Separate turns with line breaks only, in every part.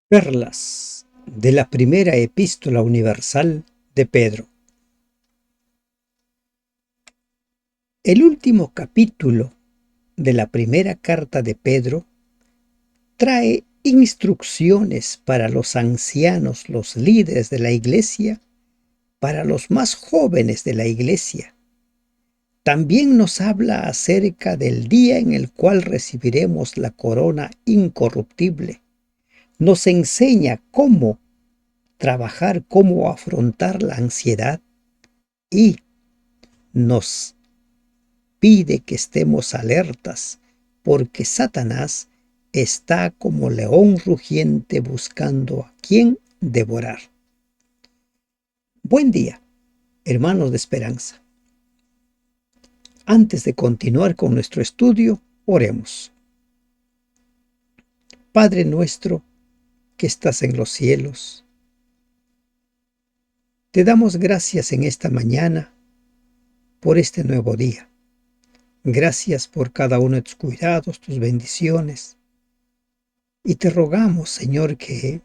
Perlas de la primera epístola universal de Pedro. El último capítulo de la primera carta de Pedro trae instrucciones para los ancianos, los líderes de la iglesia, para los más jóvenes de la iglesia. También nos habla acerca del día en el cual recibiremos la corona incorruptible. Nos enseña cómo trabajar, cómo afrontar la ansiedad y nos pide que estemos alertas porque Satanás está como león rugiente buscando a quien devorar. Buen día, hermanos de esperanza. Antes de continuar con nuestro estudio, oremos. Padre nuestro que estás en los cielos, te damos gracias en esta mañana por este nuevo día. Gracias por cada uno de tus cuidados, tus bendiciones. Y te rogamos, Señor, que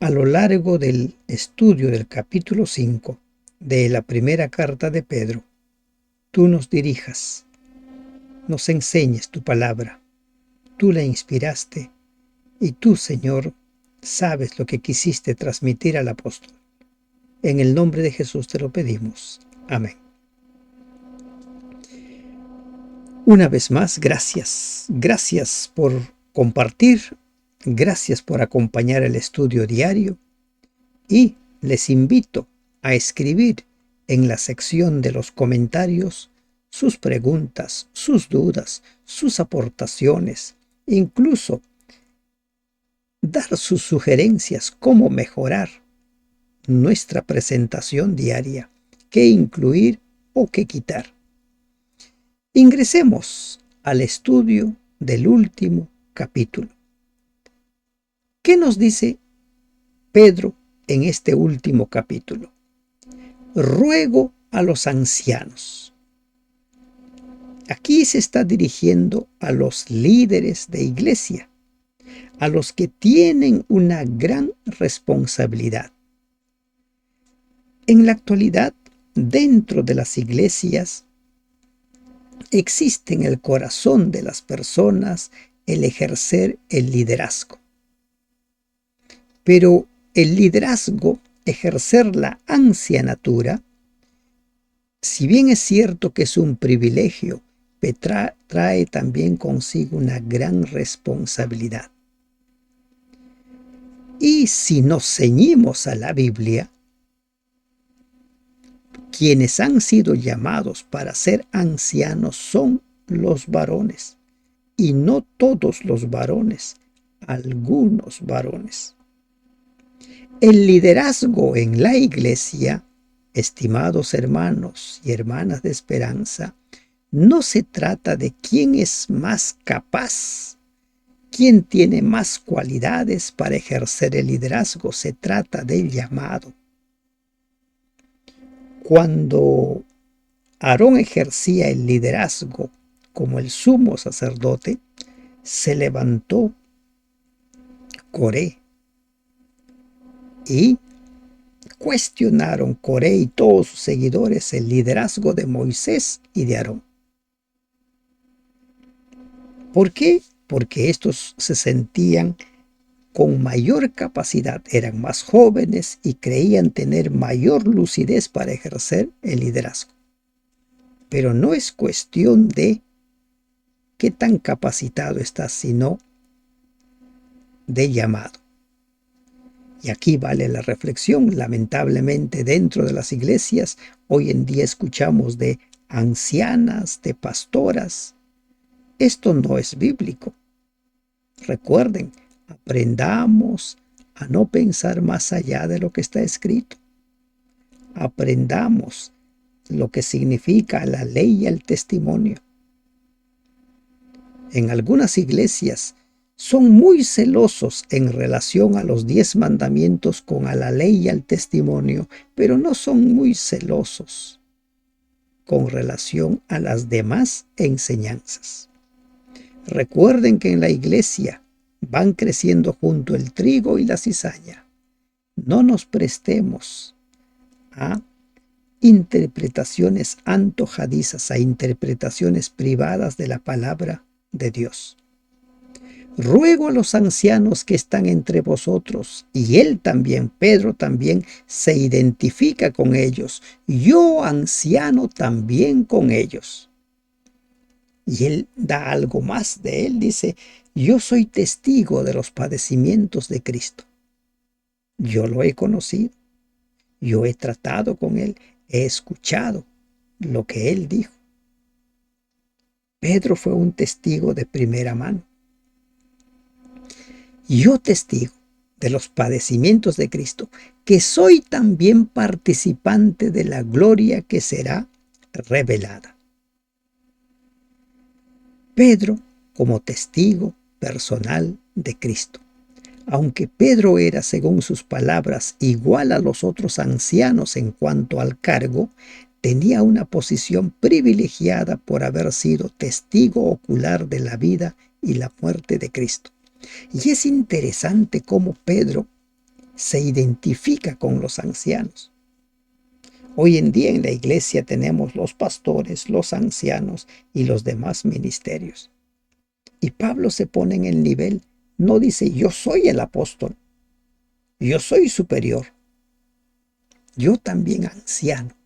a lo largo del estudio del capítulo 5 de la primera carta de Pedro, tú nos dirijas, nos enseñes tu palabra. Tú la inspiraste y tú, Señor, sabes lo que quisiste transmitir al apóstol. En el nombre de Jesús te lo pedimos. Amén. Una vez más, gracias. Gracias por compartir. Gracias por acompañar el estudio diario. Y les invito a escribir en la sección de los comentarios sus preguntas, sus dudas, sus aportaciones, incluso dar sus sugerencias cómo mejorar nuestra presentación diaria, qué incluir o qué quitar. Ingresemos al estudio del último capítulo. ¿Qué nos dice Pedro en este último capítulo? Ruego a los ancianos. Aquí se está dirigiendo a los líderes de iglesia, a los que tienen una gran responsabilidad. En la actualidad, dentro de las iglesias, existe en el corazón de las personas el ejercer el liderazgo. Pero el liderazgo, ejercer la ancianatura, si bien es cierto que es un privilegio, trae también consigo una gran responsabilidad. Y si nos ceñimos a la Biblia, quienes han sido llamados para ser ancianos son los varones, y no todos los varones, algunos varones. El liderazgo en la iglesia, estimados hermanos y hermanas de esperanza, no se trata de quién es más capaz, quién tiene más cualidades para ejercer el liderazgo, se trata del llamado. Cuando Aarón ejercía el liderazgo como el sumo sacerdote, se levantó Coré y cuestionaron Coré y todos sus seguidores el liderazgo de Moisés y de Aarón. ¿Por qué? Porque estos se sentían con mayor capacidad, eran más jóvenes y creían tener mayor lucidez para ejercer el liderazgo. Pero no es cuestión de qué tan capacitado estás, sino de llamado. Y aquí vale la reflexión. Lamentablemente, dentro de las iglesias, hoy en día escuchamos de ancianas, de pastoras. Esto no es bíblico. Recuerden, aprendamos a no pensar más allá de lo que está escrito. Aprendamos lo que significa la ley y el testimonio. En algunas iglesias son muy celosos en relación a los 10 mandamientos con a la ley y al testimonio, pero no son muy celosos con relación a las demás enseñanzas. Recuerden que en la iglesia van creciendo junto el trigo y la cizaña. No nos prestemos a interpretaciones antojadizas, a interpretaciones privadas de la palabra de Dios. Ruego a los ancianos que están entre vosotros, y él también, Pedro también, se identifica con ellos. Yo, anciano, también con ellos. Y él da algo más de él, dice, yo soy testigo de los padecimientos de Cristo. Yo lo he conocido, yo he tratado con él, he escuchado lo que él dijo. Pedro fue un testigo de primera mano. Yo testigo de los padecimientos de Cristo, que soy también participante de la gloria que será revelada. Pedro como testigo personal de Cristo. Aunque Pedro era, según sus palabras, igual a los otros ancianos en cuanto al cargo, tenía una posición privilegiada por haber sido testigo ocular de la vida y la muerte de Cristo. Y es interesante cómo Pedro se identifica con los ancianos. Hoy en día en la iglesia tenemos los pastores, los ancianos y los demás ministerios. Y Pablo se pone en el nivel, no dice yo soy el apóstol, yo soy superior, yo también anciano,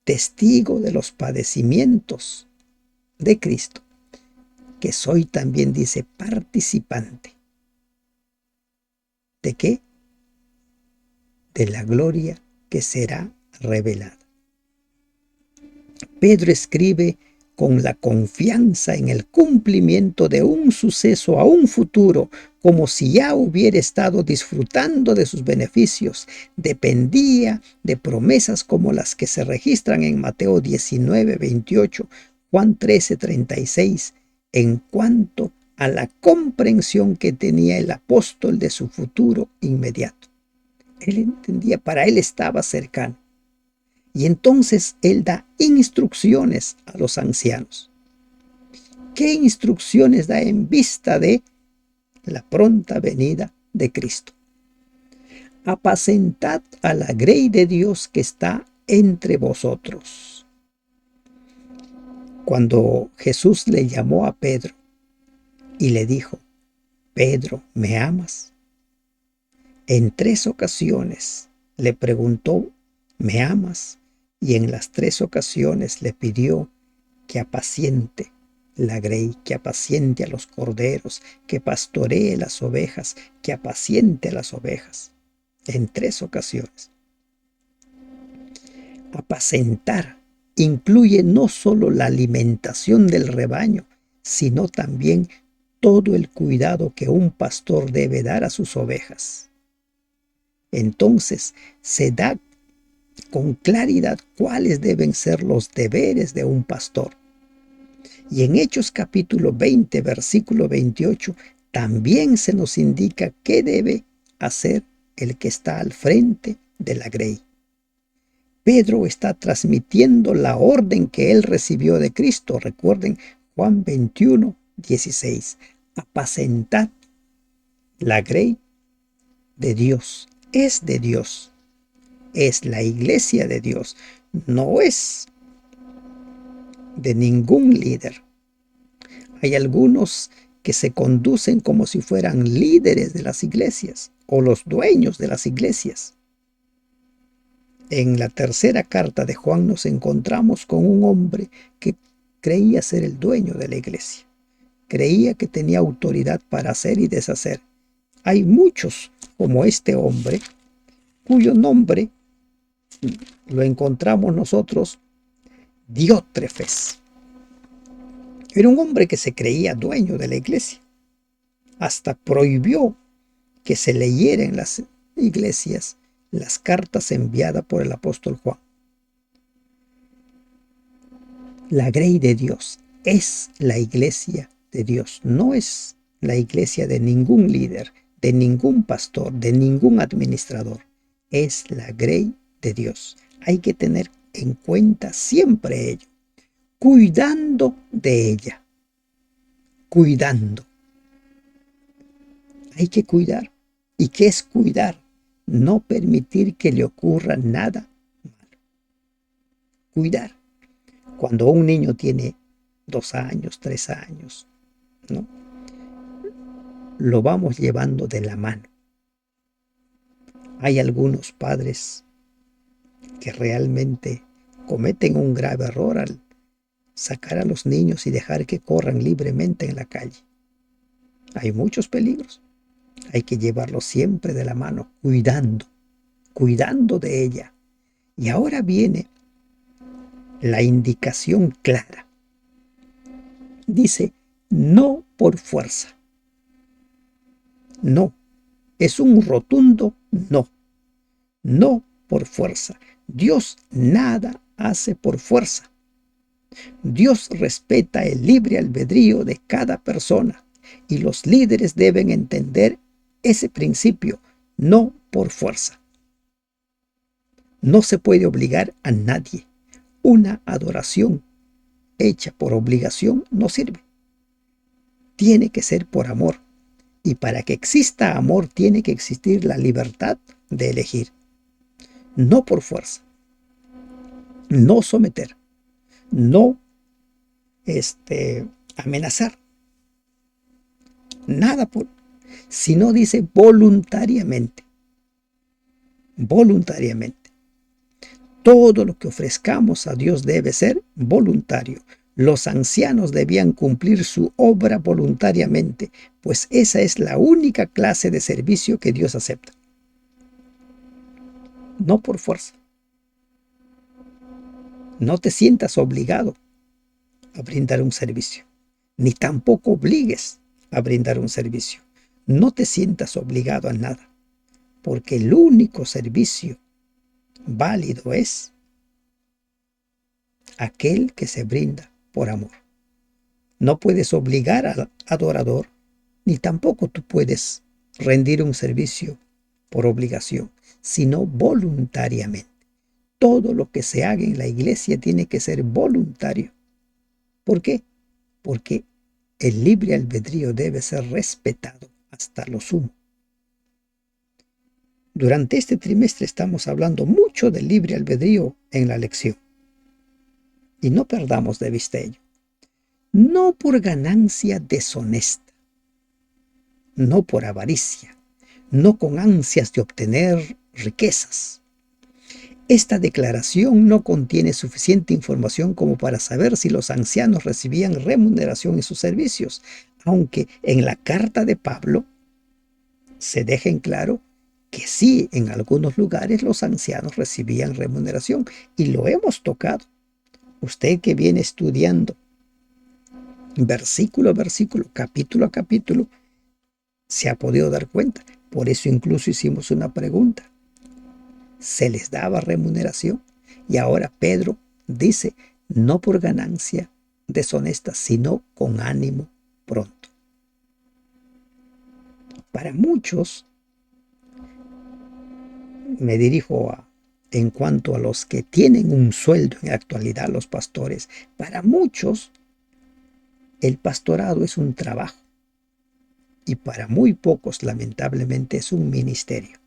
testigo de los padecimientos de Cristo, que soy también, dice, participante. ¿De qué? De la gloria que será revelada. Pedro escribe con la confianza en el cumplimiento de un suceso a un futuro, como si ya hubiera estado disfrutando de sus beneficios. Dependía de promesas como las que se registran en Mateo 19, 28, Juan 13, 36, en cuanto a la comprensión que tenía el apóstol de su futuro inmediato. Él entendía, para él estaba cercano. Y entonces él da instrucciones a los ancianos. ¿Qué instrucciones da en vista de la pronta venida de Cristo? Apacentad a la grey de Dios que está entre vosotros. Cuando Jesús le llamó a Pedro y le dijo, Pedro, ¿me amas? En 3 ocasiones le preguntó, ¿me amas? Y en las 3 ocasiones le pidió que apaciente la grey, que apaciente a los corderos, que pastoree las ovejas, que apaciente a las ovejas. En 3 ocasiones. Apacentar incluye no solo la alimentación del rebaño, sino también todo el cuidado que un pastor debe dar a sus ovejas. Entonces se da con claridad cuáles deben ser los deberes de un pastor. Y en Hechos capítulo 20, versículo 28, también se nos indica qué debe hacer el que está al frente de la grey. Pedro está transmitiendo la orden que él recibió de Cristo. Recuerden Juan 21, 16. Apacentad la grey de Dios. Es de Dios. Es la iglesia de Dios. No es de ningún líder. Hay algunos que se conducen como si fueran líderes de las iglesias o los dueños de las iglesias. En la tercera carta de Juan nos encontramos con un hombre que creía ser el dueño de la iglesia. Creía que tenía autoridad para hacer y deshacer. Hay muchos como este hombre, cuyo nombre lo encontramos nosotros, Diótrefes. Era un hombre que se creía dueño de la iglesia. Hasta prohibió que se leyera en las iglesias las cartas enviadas por el apóstol Juan. La grey de Dios es la iglesia de Dios, no es la iglesia de ningún líder, de ningún pastor, de ningún administrador. Es la grey de Dios. Hay que tener en cuenta siempre ello, cuidando de ella, cuidando. Hay que cuidar. ¿Y qué es cuidar? No permitir que le ocurra nada malo. Cuidar. Cuando un niño tiene 2 años, 3 años, ¿no? Lo vamos llevando de la mano. Hay algunos padres que realmente cometen un grave error al sacar a los niños y dejar que corran libremente en la calle. Hay muchos peligros. Hay que llevarlos siempre de la mano, cuidando de ella. Y ahora viene la indicación clara. Dice, no por fuerza. No, es un rotundo no. No por fuerza. Dios nada hace por fuerza. Dios respeta el libre albedrío de cada persona y los líderes deben entender ese principio, no por fuerza. No se puede obligar a nadie. Una adoración hecha por obligación no sirve. Tiene que ser por amor. Y para que exista amor tiene que existir la libertad de elegir. No por fuerza. No someter. No amenazar. Nada por, sino dice voluntariamente. Voluntariamente. Todo lo que ofrezcamos a Dios debe ser voluntario. Los ancianos debían cumplir su obra voluntariamente, pues esa es la única clase de servicio que Dios acepta. No por fuerza. No te sientas obligado a brindar un servicio, ni tampoco obligues a brindar un servicio. No te sientas obligado a nada, porque el único servicio válido es aquel que se brinda por amor. No puedes obligar al adorador, ni tampoco tú puedes rendir un servicio por obligación, sino voluntariamente. Todo lo que se haga en la iglesia tiene que ser voluntario. ¿Por qué? Porque el libre albedrío debe ser respetado hasta lo sumo. Durante este trimestre estamos hablando mucho del libre albedrío en la lección. Y no perdamos de vista ello. No por ganancia deshonesta, no por avaricia, no con ansias de obtener riquezas. Esta declaración no contiene suficiente información como para saber si los ancianos recibían remuneración en sus servicios, aunque en la carta de Pablo se deja en claro que sí, en algunos lugares los ancianos recibían remuneración y lo hemos tocado. Usted que viene estudiando versículo a versículo, capítulo a capítulo, se ha podido dar cuenta. Por eso incluso hicimos una pregunta. ¿Se les daba remuneración? Y ahora Pedro dice, no por ganancia deshonesta, sino con ánimo pronto. Para muchos, me dirijo en cuanto a los que tienen un sueldo en la actualidad, los pastores, para muchos el pastorado es un trabajo y para muy pocos lamentablemente es un ministerio.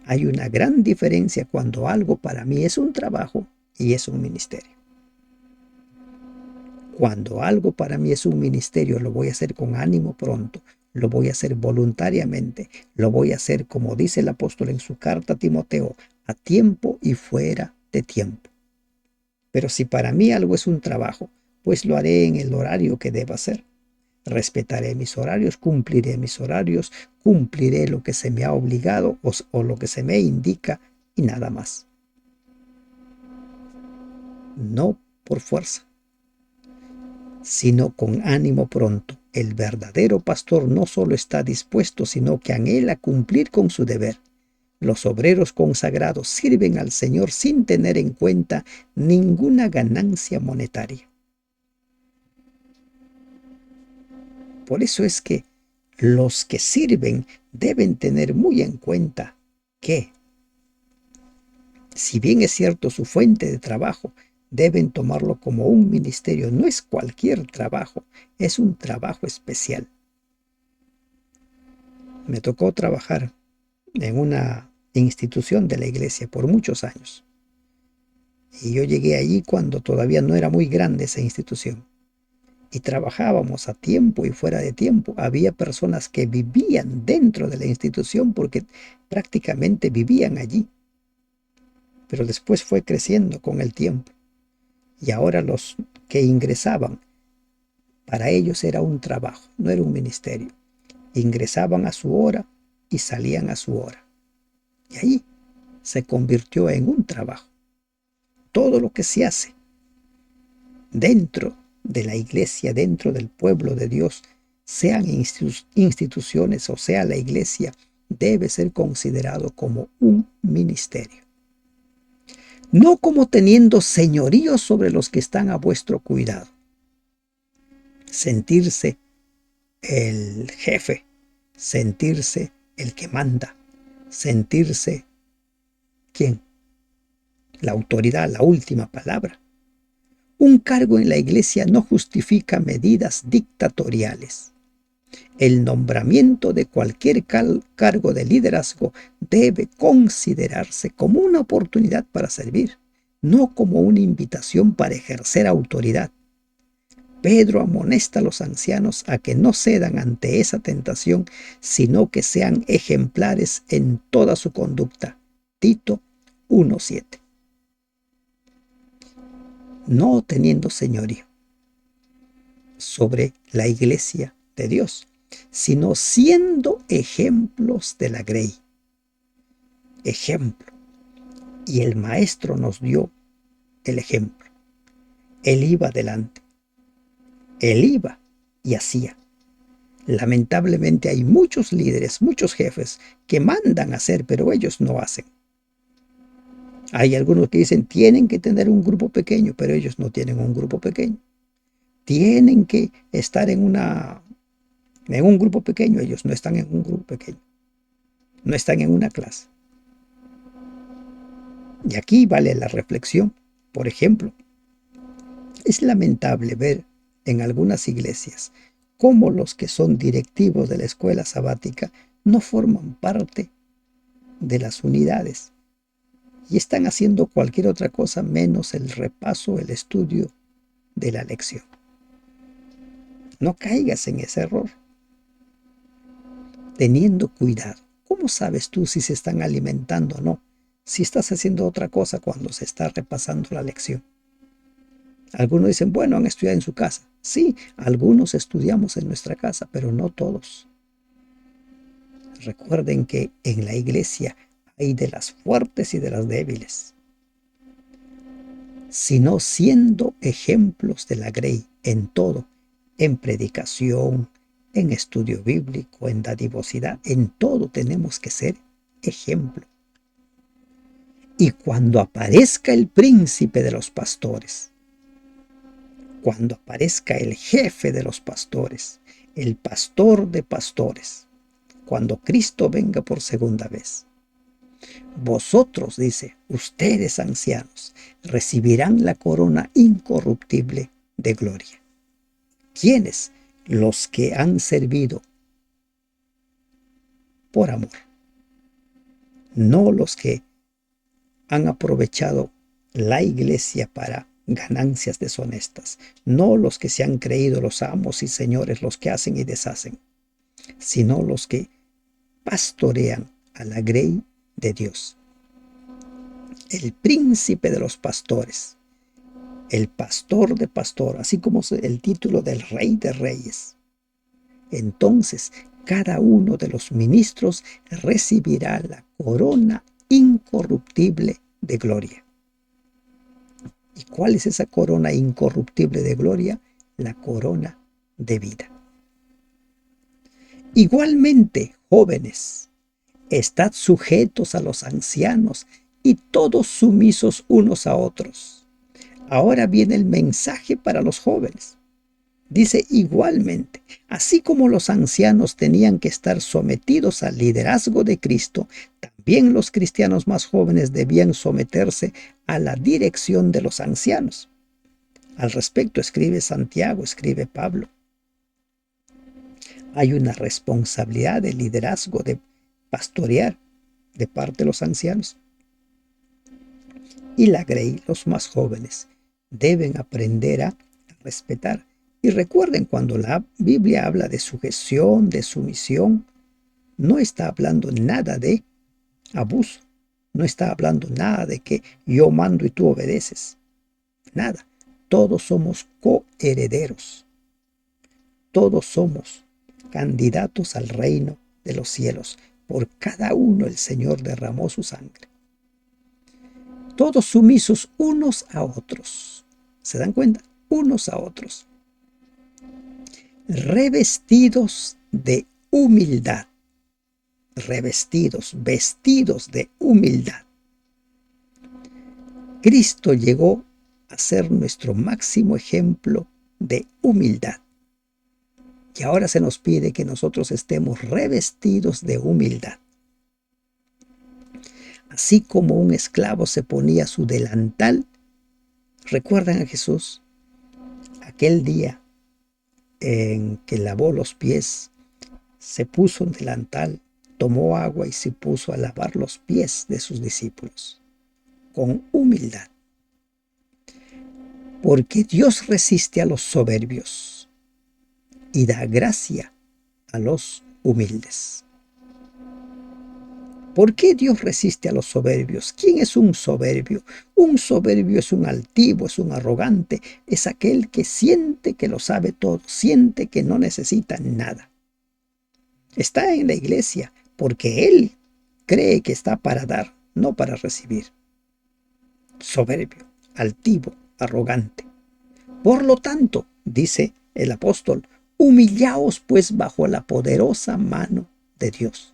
Hay una gran diferencia cuando algo para mí es un trabajo y es un ministerio. Cuando algo para mí es un ministerio, lo voy a hacer con ánimo pronto, lo voy a hacer voluntariamente, lo voy a hacer como dice el apóstol en su carta a Timoteo, a tiempo y fuera de tiempo. Pero si para mí algo es un trabajo, pues lo haré en el horario que deba hacer. Respetaré mis horarios, cumpliré lo que se me ha obligado o lo que se me indica y nada más. No por fuerza, sino con ánimo pronto. El verdadero pastor no solo está dispuesto, sino que anhela cumplir con su deber. Los obreros consagrados sirven al Señor sin tener en cuenta ninguna ganancia monetaria. Por eso es que los que sirven deben tener muy en cuenta que, si bien es cierto su fuente de trabajo, deben tomarlo como un ministerio. No es cualquier trabajo, es un trabajo especial. Me tocó trabajar en una institución de la iglesia por muchos años. Y yo llegué allí cuando todavía no era muy grande esa institución. Y trabajábamos a tiempo y fuera de tiempo. Había personas que vivían dentro de la institución porque prácticamente vivían allí. Pero después fue creciendo con el tiempo. Y ahora los que ingresaban, para ellos era un trabajo, no era un ministerio. Ingresaban a su hora y salían a su hora. Y ahí se convirtió en un trabajo. Todo lo que se hace dentro de la iglesia, dentro del pueblo de Dios, sean instituciones o sea la iglesia, debe ser considerado como un ministerio. No como teniendo señorío sobre los que están a vuestro cuidado. Sentirse el jefe, sentirse el que manda, sentirse ¿quién? La autoridad, la última palabra. Un cargo en la iglesia no justifica medidas dictatoriales. El nombramiento de cualquier cargo de liderazgo debe considerarse como una oportunidad para servir, no como una invitación para ejercer autoridad. Pedro amonesta a los ancianos a que no cedan ante esa tentación, sino que sean ejemplares en toda su conducta. Tito 1:7. No teniendo señorío sobre la iglesia de Dios, sino siendo ejemplos de la grey. Ejemplo. Y el maestro nos dio el ejemplo. Él iba adelante. Él iba y hacía. Lamentablemente hay muchos líderes, muchos jefes que mandan a hacer, pero ellos no hacen. Hay algunos que dicen tienen que tener un grupo pequeño, pero ellos no tienen un grupo pequeño. Tienen que estar en un grupo pequeño, ellos no están en un grupo pequeño. No están en una clase. Y aquí vale la reflexión. Por ejemplo, es lamentable ver en algunas iglesias cómo los que son directivos de la escuela sabática no forman parte de las unidades y están haciendo cualquier otra cosa menos el repaso, el estudio de la lección. No caigas en ese error. Teniendo cuidado. ¿Cómo sabes tú si se están alimentando o no? Si estás haciendo otra cosa cuando se está repasando la lección. Algunos dicen, bueno, han estudiado en su casa. Sí, algunos estudiamos en nuestra casa, pero no todos. Recuerden que en la iglesia hay de las fuertes y de las débiles. Sino siendo ejemplos de la grey en todo, en predicación, en estudio bíblico, en dadivosidad, en todo tenemos que ser ejemplo. Y cuando aparezca el príncipe de los pastores, cuando aparezca el jefe de los pastores, el pastor de pastores, cuando Cristo venga por segunda vez, vosotros, dice, ustedes ancianos, recibirán la corona incorruptible de gloria. ¿Quiénes? Los que han servido por amor, no los que han aprovechado la iglesia para ganancias deshonestas, no los que se han creído los amos y señores, los que hacen y deshacen, sino los que pastorean a la grey de Dios. El príncipe de los pastores, el pastor de pastor, así como el título del rey de reyes. Entonces, cada uno de los ministros recibirá la corona incorruptible de gloria. ¿Y cuál es esa corona incorruptible de gloria? La corona de vida. Igualmente, jóvenes, estad sujetos a los ancianos y todos sumisos unos a otros. Ahora viene el mensaje para los jóvenes. Dice igualmente, así como los ancianos tenían que estar sometidos al liderazgo de Cristo, también los cristianos más jóvenes debían someterse a la dirección de los ancianos. Al respecto escribe Santiago, escribe Pablo. Hay una responsabilidad de liderazgo, de pastorear de parte de los ancianos. Y la Grey, los más jóvenes, deben aprender a respetar. Y recuerden, cuando la Biblia habla de sujeción, de sumisión, no está hablando nada de abuso. No está hablando nada de que yo mando y tú obedeces. Nada. Todos somos coherederos. Todos somos candidatos al reino de los cielos. Por cada uno el Señor derramó su sangre. Todos sumisos unos a otros. ¿Se dan cuenta? Unos a otros. Revestidos de humildad. Revestidos, vestidos de humildad. Cristo llegó a ser nuestro máximo ejemplo de humildad. Y ahora se nos pide que nosotros estemos revestidos de humildad. Así como un esclavo se ponía su delantal, ¿recuerdan a Jesús? Aquel día en que lavó los pies, se puso un delantal, tomó agua y se puso a lavar los pies de sus discípulos, con humildad. Porque Dios resiste a los soberbios y da gracia a los humildes. ¿Por qué Dios resiste a los soberbios? ¿Quién es un soberbio? Un soberbio es un altivo, es un arrogante, es aquel que siente que lo sabe todo, siente que no necesita nada. Está en la iglesia porque él cree que está para dar, no para recibir. Soberbio, altivo, arrogante. Por lo tanto, dice el apóstol, humillaos pues bajo la poderosa mano de Dios.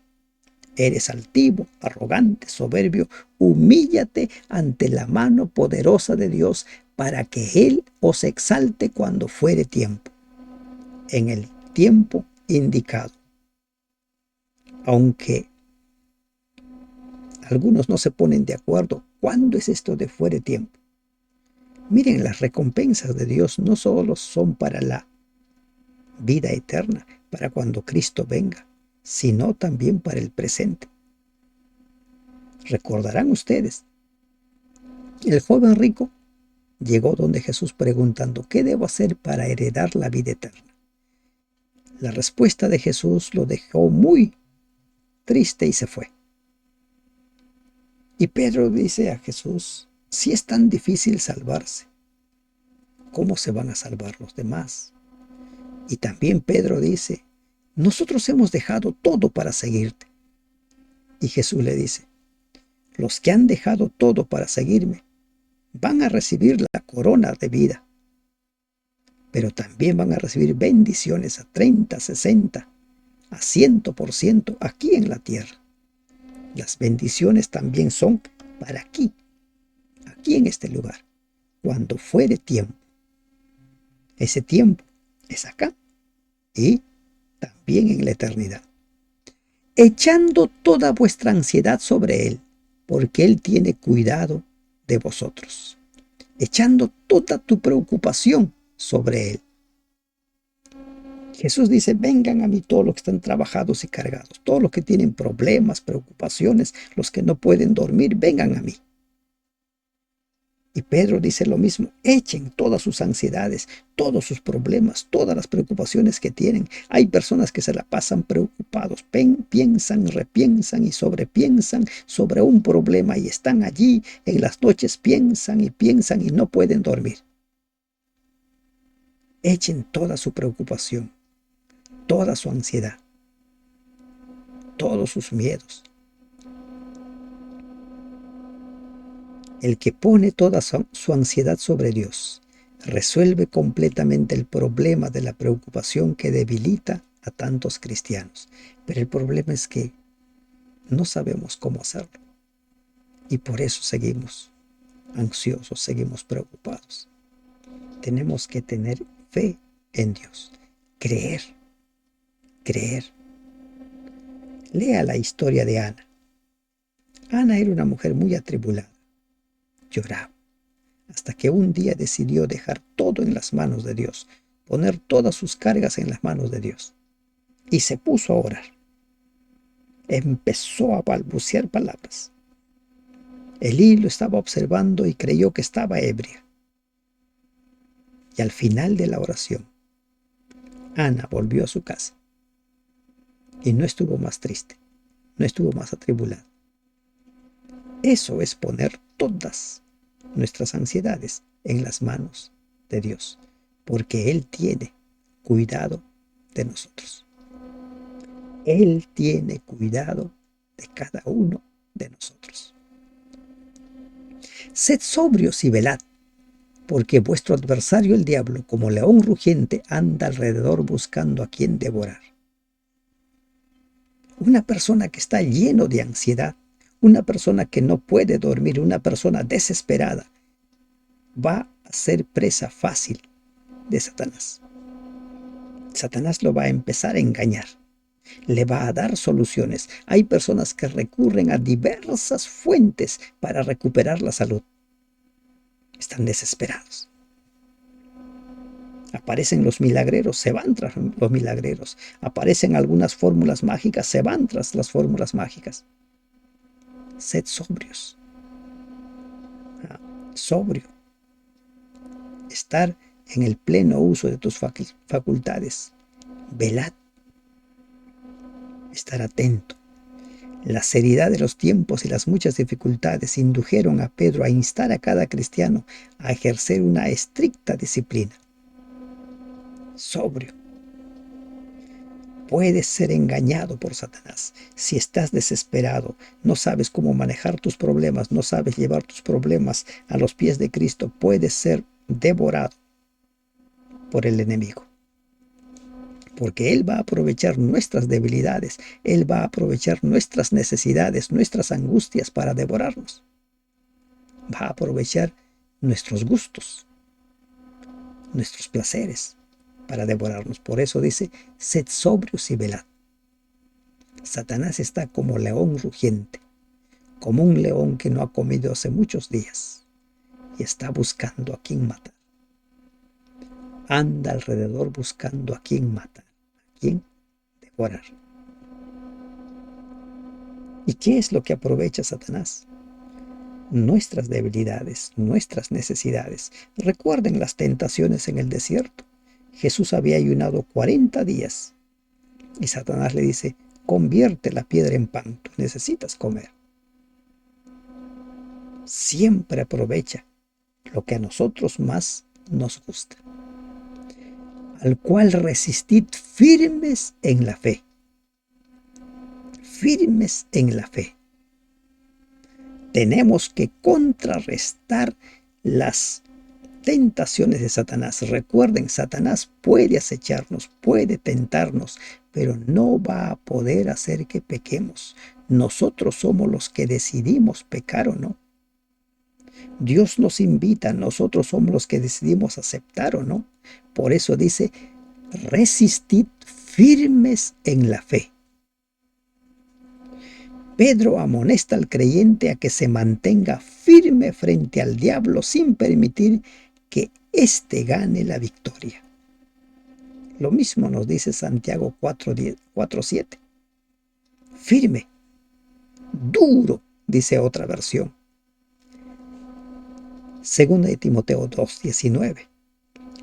Eres altivo, arrogante, soberbio, humíllate ante la mano poderosa de Dios para que Él os exalte cuando fuere tiempo, en el tiempo indicado. Aunque algunos no se ponen de acuerdo, ¿cuándo es esto de fuere tiempo? Miren, las recompensas de Dios no solo son para la vida eterna, para cuando Cristo venga, sino también para el presente. Recordarán ustedes, el joven rico llegó donde Jesús preguntando, ¿qué debo hacer para heredar la vida eterna? La respuesta de Jesús lo dejó muy triste y se fue. Y Pedro dice a Jesús, si es tan difícil salvarse, ¿cómo se van a salvar los demás? Y también Pedro dice, nosotros hemos dejado todo para seguirte. Y Jesús le dice, los que han dejado todo para seguirme van a recibir la corona de vida, pero también van a recibir bendiciones a 30, 60, a 100% aquí en la tierra. Las bendiciones también son para aquí en este lugar, cuando fuere tiempo. Ese tiempo es acá y también en la eternidad. Echando toda vuestra ansiedad sobre Él, porque Él tiene cuidado de vosotros. Echando toda tu preocupación sobre Él. Jesús dice, vengan a mí todos los que están trabajados y cargados, todos los que tienen problemas, preocupaciones, los que no pueden dormir, vengan a mí. Y Pedro dice lo mismo, echen todas sus ansiedades, todos sus problemas, todas las preocupaciones que tienen. Hay personas que se la pasan preocupados, piensan, repiensan y sobrepiensan sobre un problema y están allí en las noches, piensan y no pueden dormir. Echen toda su preocupación, toda su ansiedad, todos sus miedos. El que pone toda su ansiedad sobre Dios resuelve completamente el problema de la preocupación que debilita a tantos cristianos. Pero el problema es que no sabemos cómo hacerlo. Y por eso seguimos ansiosos, seguimos preocupados. Tenemos que tener fe en Dios. Creer. Lea la historia de Ana. Ana era una mujer muy atribulada. Lloraba, hasta que un día decidió dejar todo en las manos de Dios, poner todas sus cargas en las manos de Dios. y se puso a orar. Empezó a balbucear palabras. Elí lo estaba observando y creyó que estaba ebria. Y al final de la oración, Ana volvió a su casa y no estuvo más triste, no estuvo más atribulada. Eso es poner todas nuestras ansiedades en las manos de Dios, porque Él tiene cuidado de nosotros. Él tiene cuidado de cada uno de nosotros. Sed sobrios y velad, porque vuestro adversario el diablo, como león rugiente, anda alrededor buscando a quien devorar. Una persona que está lleno de ansiedad, una persona que no puede dormir, una persona desesperada, va a ser presa fácil de Satanás. Satanás lo va a empezar a engañar, le va a dar soluciones. Hay personas que recurren a diversas fuentes para recuperar la salud. Están desesperados. Aparecen los milagreros, se van tras los milagreros. Aparecen algunas fórmulas mágicas, se van tras las fórmulas mágicas. Sed sobrios. Sobrio. Estar en el pleno uso de tus facultades. Velad. Estar atento. La seriedad de los tiempos y las muchas dificultades indujeron a Pedro a instar a cada cristiano a ejercer una estricta disciplina. Sobrio. Puedes ser engañado por Satanás. Si estás desesperado, no sabes cómo manejar tus problemas, no sabes llevar tus problemas a los pies de Cristo, puedes ser devorado por el enemigo. Porque Él va a aprovechar nuestras debilidades, Él va a aprovechar nuestras necesidades, nuestras angustias para devorarnos. Va a aprovechar nuestros gustos, nuestros placeres para devorarnos. Por eso dice, sed sobrios y velad. Satanás está como león rugiente, como un león que no ha comido hace muchos días y está buscando a quien matar. Anda alrededor buscando a quien matar, a quien devorar. ¿Y qué es lo que aprovecha Satanás? Nuestras debilidades, nuestras necesidades. Recuerden las tentaciones en el desierto. Jesús había ayunado 40 días y Satanás le dice, convierte la piedra en pan, tú necesitas comer. Siempre aprovecha lo que a nosotros más nos gusta. Al cual resistid firmes en la fe. Firmes en la fe. Tenemos que contrarrestar las tentaciones de Satanás. Recuerden, Satanás puede acecharnos, puede tentarnos, pero no va a poder hacer que pequemos. Nosotros somos los que decidimos pecar o no. Dios nos invita, nosotros somos los que decidimos aceptar o no. Por eso dice, resistid firmes en la fe. Pedro amonesta al creyente a que se mantenga firme frente al diablo sin permitir que éste gane la victoria. Lo mismo nos dice Santiago 4:7. Firme, duro, dice otra versión. Segunda de Timoteo 2:19.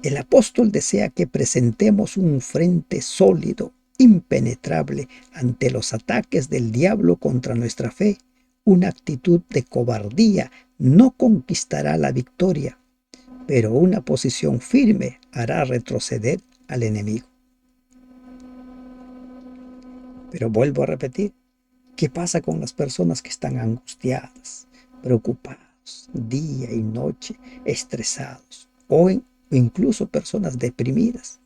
El apóstol desea que presentemos un frente sólido, impenetrable ante los ataques del diablo contra nuestra fe. Una actitud de cobardía no conquistará la victoria, pero una posición firme hará retroceder al enemigo. Pero vuelvo a repetir, ¿qué pasa con las personas que están angustiadas, preocupados, día y noche, estresados, o incluso personas deprimidas?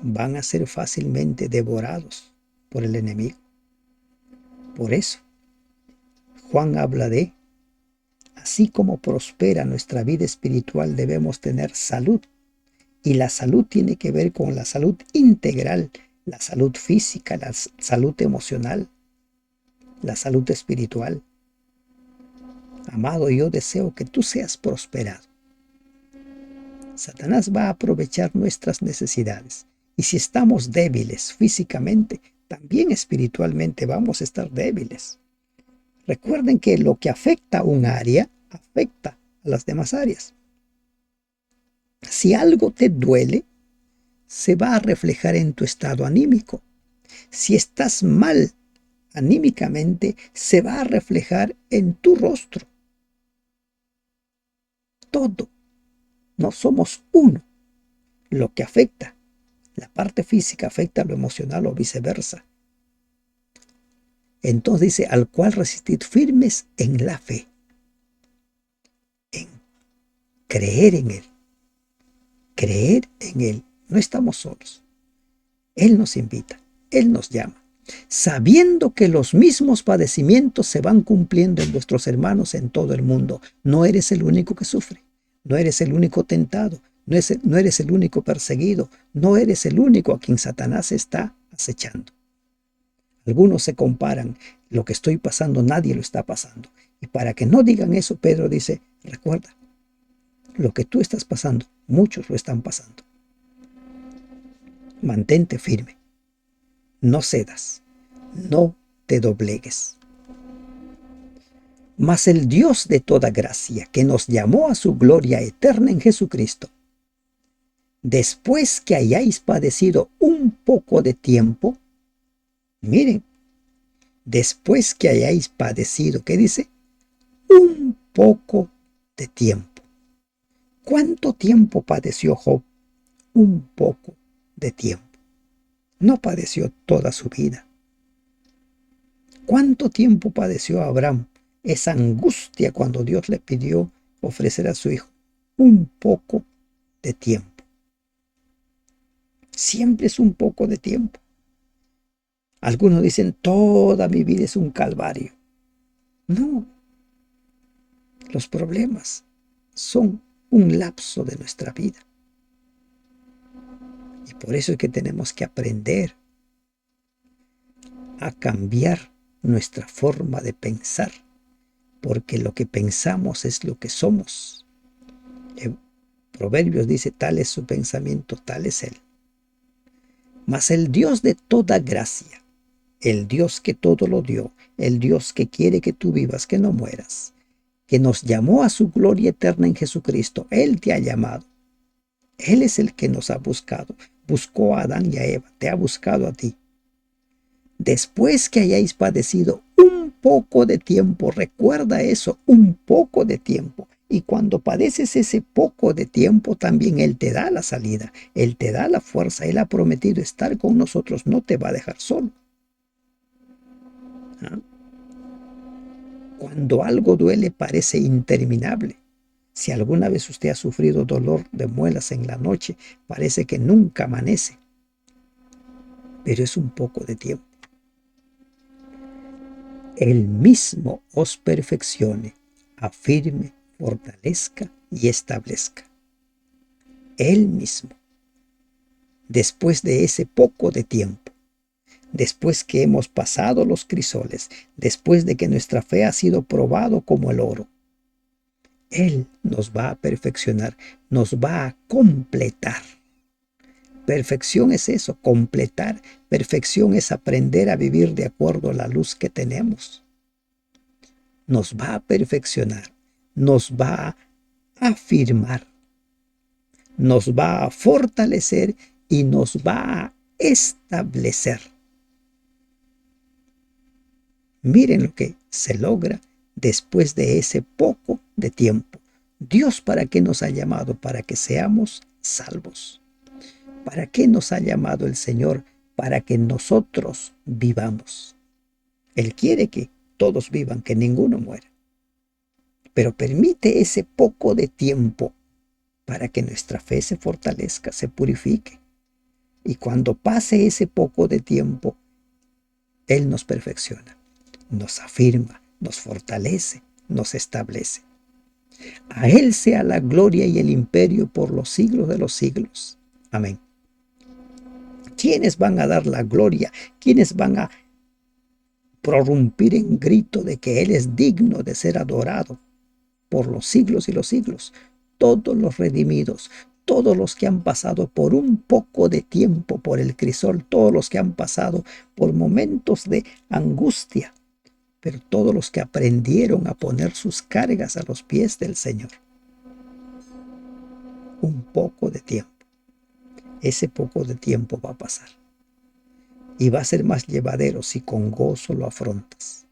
Van a ser fácilmente devorados por el enemigo. Por eso, Juan habla de, así como prospera nuestra vida espiritual, debemos tener salud. Y la salud tiene que ver con la salud integral, la salud física, la salud emocional, la salud espiritual. Amado, yo deseo que tú seas prosperado. Satanás va a aprovechar nuestras necesidades Y si estamos débiles físicamente, también espiritualmente vamos a estar débiles. Recuerden que lo que afecta a un área, afecta a las demás áreas. Si algo te duele, se va a reflejar en tu estado anímico. Si estás mal anímicamente, se va a reflejar en tu rostro. Todo. No somos uno. Lo que afecta, la parte física afecta a lo emocional o viceversa. Entonces dice, al cual resistid firmes en la fe, en creer en Él. Creer en Él. No estamos solos. Él nos invita, Él nos llama, sabiendo que los mismos padecimientos se van cumpliendo en vuestros hermanos en todo el mundo. No eres el único que sufre, no eres el único tentado, no eres el único perseguido, no eres el único a quien Satanás está acechando. Algunos se comparan, lo que estoy pasando nadie lo está pasando. Y para que no digan eso, Pedro dice, recuerda, lo que tú estás pasando, muchos lo están pasando. Mantente firme, no cedas, no te doblegues. Mas el Dios de toda gracia, que nos llamó a su gloria eterna en Jesucristo, después que hayáis padecido un poco de tiempo, miren, después que hayáis padecido, ¿qué dice? Un poco de tiempo. ¿Cuánto tiempo padeció Job? Un poco de tiempo. No padeció toda su vida. ¿Cuánto tiempo padeció Abraham esa angustia cuando Dios le pidió ofrecer a su hijo? Un poco de tiempo. Siempre es un poco de tiempo. Algunos dicen, toda mi vida es un calvario. No, los problemas son un lapso de nuestra vida. Y por eso es que tenemos que aprender a cambiar nuestra forma de pensar, porque lo que pensamos es lo que somos. En Proverbios dice, tal es su pensamiento, tal es él. Mas el Dios de toda gracia, el Dios que todo lo dio, el Dios que quiere que tú vivas, que no mueras, que nos llamó a su gloria eterna en Jesucristo, Él te ha llamado. Él es el que nos ha buscado. Buscó a Adán y a Eva, te ha buscado a ti. Después que hayáis padecido un poco de tiempo, recuerda eso, un poco de tiempo. Y cuando padeces ese poco de tiempo, también Él te da la salida, Él te da la fuerza, Él ha prometido estar con nosotros, no te va a dejar solo. ¿Ah? Cuando algo duele parece interminable. Si alguna vez usted ha sufrido dolor de muelas en la noche, parece que nunca amanece. Pero es un poco de tiempo. Él mismo os perfeccione, afirme, fortalezca y establezca. Él mismo. Después de ese poco de tiempo, después que hemos pasado los crisoles, después de que nuestra fe ha sido probado como el oro, Él nos va a perfeccionar, nos va a completar. Perfección es eso, completar. Perfección es aprender a vivir de acuerdo a la luz que tenemos. Nos va a perfeccionar, nos va a afirmar, nos va a fortalecer y nos va a establecer. Miren lo que se logra después de ese poco de tiempo. Dios, ¿para qué nos ha llamado? Para que seamos salvos. ¿Para qué nos ha llamado el Señor? Para que nosotros vivamos. Él quiere que todos vivan, que ninguno muera. Pero permite ese poco de tiempo para que nuestra fe se fortalezca, se purifique. Y cuando pase ese poco de tiempo, Él nos perfecciona, nos afirma, nos fortalece, nos establece. A Él sea la gloria y el imperio por los siglos de los siglos. Amén. ¿Quiénes van a dar la gloria? ¿Quiénes van a prorrumpir en grito de que Él es digno de ser adorado por los siglos y los siglos? Todos los redimidos, todos los que han pasado por un poco de tiempo por el crisol, todos los que han pasado por momentos de angustia, pero todos los que aprendieron a poner sus cargas a los pies del Señor. Un poco de tiempo. Ese poco de tiempo va a pasar. Y va a ser más llevadero si con gozo lo afrontas.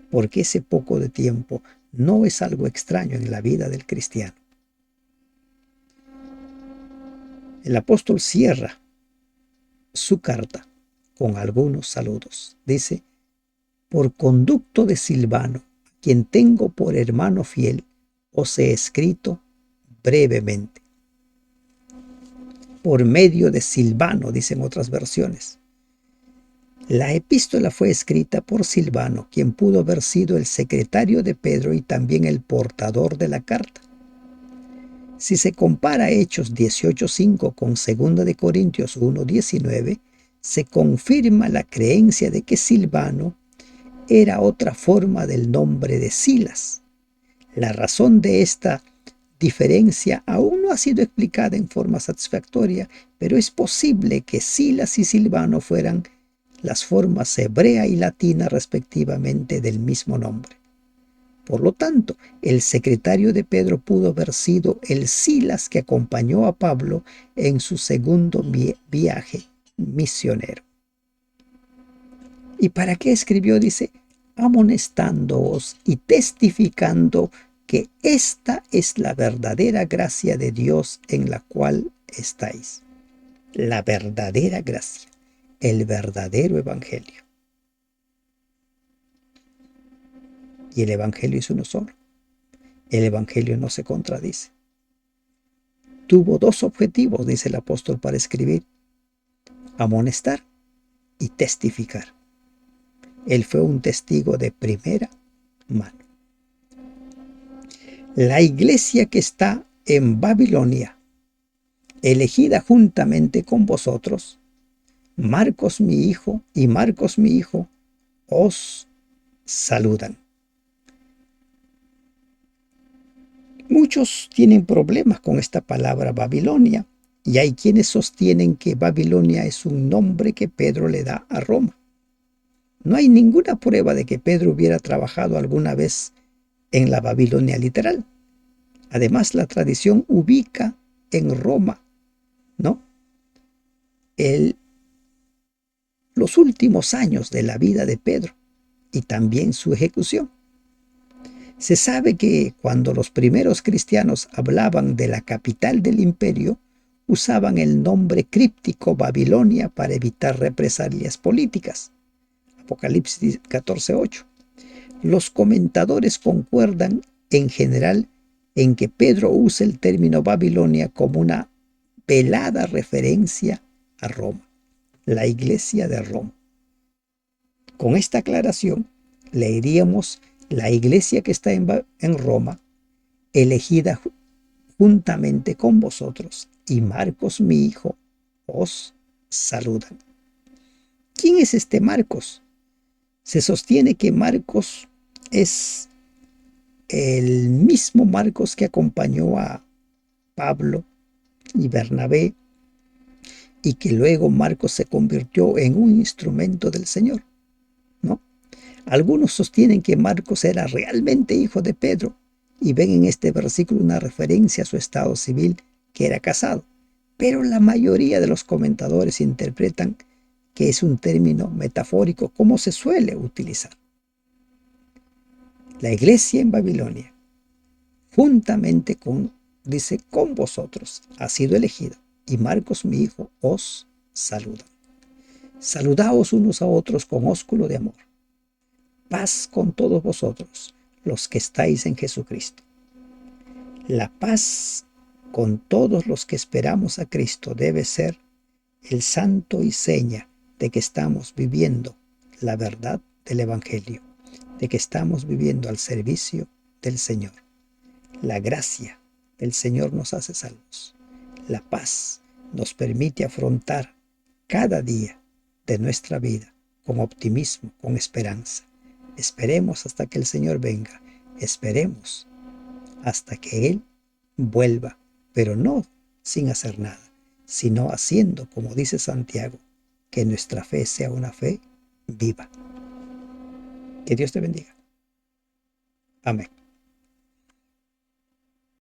Porque ese poco de tiempo no es algo extraño en la vida del cristiano. El apóstol cierra su carta con algunos saludos. Dice: por conducto de Silvano, quien tengo por hermano fiel, os he escrito brevemente. Por medio de Silvano, dicen otras versiones. La epístola fue escrita por Silvano, quien pudo haber sido el secretario de Pedro y también el portador de la carta. Si se compara Hechos 18:5 con 2 de Corintios 1:19, se confirma la creencia de que Silvano era otra forma del nombre de Silas. La razón de esta diferencia aún no ha sido explicada en forma satisfactoria, pero es posible que Silas y Silvano fueran las formas hebrea y latina respectivamente del mismo nombre. Por lo tanto, el secretario de Pedro pudo haber sido el Silas que acompañó a Pablo en su segundo viaje misionero. ¿Y para qué escribió? Dice: amonestándoos y testificando que esta es la verdadera gracia de Dios en la cual estáis. La verdadera gracia, el verdadero evangelio. Y el evangelio es uno solo. El evangelio no se contradice. Tuvo dos objetivos, dice el apóstol, para escribir: amonestar y testificar. Él fue un testigo de primera mano. La iglesia que está en Babilonia, elegida juntamente con vosotros, Marcos mi hijo y Marcos mi hijo, os saludan. Muchos tienen problemas con esta palabra Babilonia, y hay quienes sostienen que Babilonia es un nombre que Pedro le da a Roma. No hay ninguna prueba de que Pedro hubiera trabajado alguna vez en la Babilonia literal. Además, la tradición ubica en Roma, ¿no?, los últimos años de la vida de Pedro y también su ejecución. Se sabe que cuando los primeros cristianos hablaban de la capital del imperio, usaban el nombre críptico Babilonia para evitar represalias políticas. Apocalipsis 14:8. Los comentadores concuerdan en general en que Pedro usa el término Babilonia como una velada referencia a Roma, la iglesia de Roma. Con esta aclaración, leeríamos: la iglesia que está en Roma, elegida juntamente con vosotros, y Marcos mi hijo, os saludan. ¿Quién es este Marcos? Se sostiene que Marcos es el mismo Marcos que acompañó a Pablo y Bernabé, y que luego Marcos se convirtió en un instrumento del Señor, ¿no? Algunos sostienen que Marcos era realmente hijo de Pedro y ven en este versículo una referencia a su estado civil, que era casado, pero la mayoría de los comentadores interpretan que es un término metafórico como se suele utilizar. La iglesia en Babilonia, juntamente con, dice, con vosotros, ha sido elegida, y Marcos mi hijo os saluda. Saludaos unos a otros con ósculo de amor. Paz con todos vosotros, los que estáis en Jesucristo. La paz con todos los que esperamos a Cristo debe ser el santo y seña de que estamos viviendo la verdad del Evangelio, de que estamos viviendo al servicio del Señor. La gracia del Señor nos hace salvos. La paz nos permite afrontar cada día de nuestra vida con optimismo, con esperanza. Esperemos hasta que el Señor venga. Esperemos hasta que Él vuelva pero no sin hacer nada, sino haciendo, como dice Santiago, que nuestra fe sea una fe viva. Que Dios te bendiga. Amén.